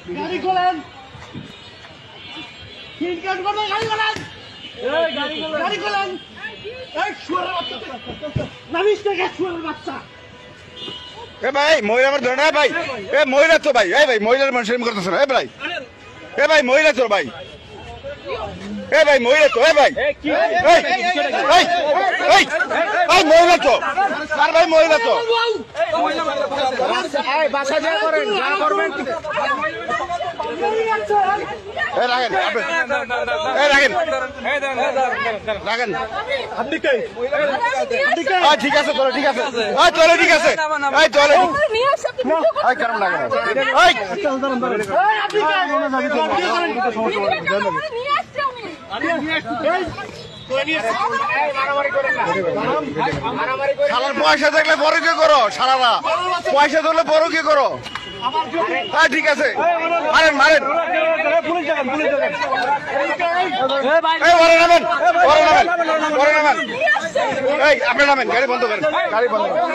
গাড়ি খোলেন, সিট কাট করে গাড়ি খোলেন, গাড়ি খোলেন। এই শুয়ারের বাচ্চা, নামিস থেকে শুয়ারের বাচ্চা। এ ভাই মহিলা আমার ধরে না ভাই, এ মহিলা তো ভাই, এই ভাই মহিলার মানুষের করতেছে না, এ ভাই, এ ভাই মহিলা তো ভাই, এ ভাই মহিলা তো, এ ভাই মহিলা তো, আর ভাই মহিলা তো বাসা যা করেন, যা করবেন রাখেন, রাখেন রাখেন। ঠিক আছে চলো, ঠিক আছে চলো, ঠিক আছে চলে কেমন লাগে শালার পয়সা দেখলে বড় কি করো, সারারা পয়সা ধরলে বড় কি করো। হ্যাঁ ঠিক আছে, মারেন মারেন, নামেন নামেন, এই আপনি নামেন, গাড়ি বন্ধ করেন, গাড়ি বন্ধ করেন,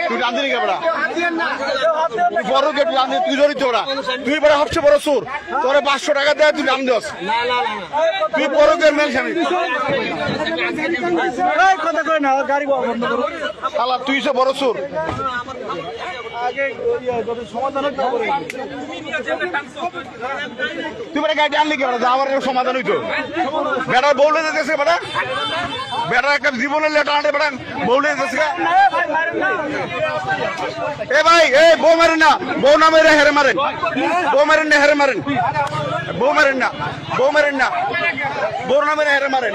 তুই টান দিলি কেবড়া, বড় কে তুই ধরিস ওরা, তুই বড় সবচেয়ে বড় সুর, তোরে 500 টাকা দেয় তুই নাম দিস, তুই বড় কে মেল স্বামী কথা কয় না, গাড়ি বন্ধ করো। শালা তুই সে বড় সুর, তুই বেটা গাড়ি আনলি কেবড়া, যা আবার সমাধান হইতো, বেটার বউলে যেতেছে বেটা, বেটার একটা জীবনের লেটা আনে বেটা, বউলে যেতেছে। এ ভাই এই বউ মারেন না, বউ না মেরে হেরে মারেন, বউ মারেন না হেরে মারেন, বউ মারেন না, বউ মারেন না, বউ না মেরে হেরে মারেন।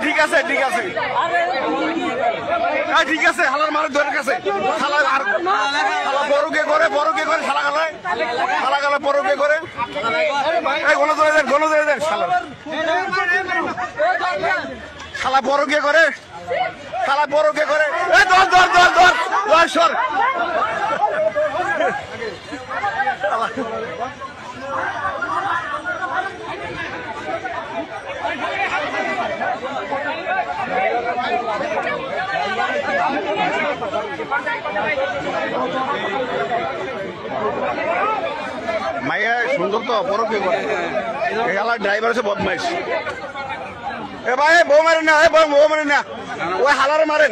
ঠিক আছে ঠিক আছে ঠিক আছে, হালার মারের দরের কাছে শালা, আর শালা বড়কে করে, বড়কে করে শালা গালায়, শালা গালায় বড়কে করে, এই গণ ধরে দেন, গণ ধরে দেন, শালা শালা বড়কে করে, শালা বড়কে করে, এই ধর ধর ধর ধর ধর সর। মাইয়া সুন্দর তো, বড় কে করে, এলাকার ড্রাইভার আছে বদমাইশ। এ ভাই বউ মারেন না, বউ মারেন না, ওই হালারে মারেন,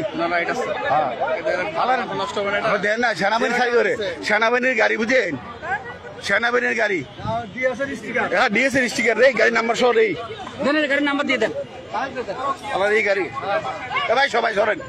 দেন না, সেনাবাহিনী সাই করে, সেনাবাহিনীর গাড়ি বুঝেন, সেনাবাহিনীর গাড়ি, হ্যাঁ ডিএসএর স্টিকার রে, গাড়ির নাম্বার সহ রে, গাড়ির নাম্বার দিয়ে দেন আমার এই গাড়ি। এ ভাই সবাই সরেন।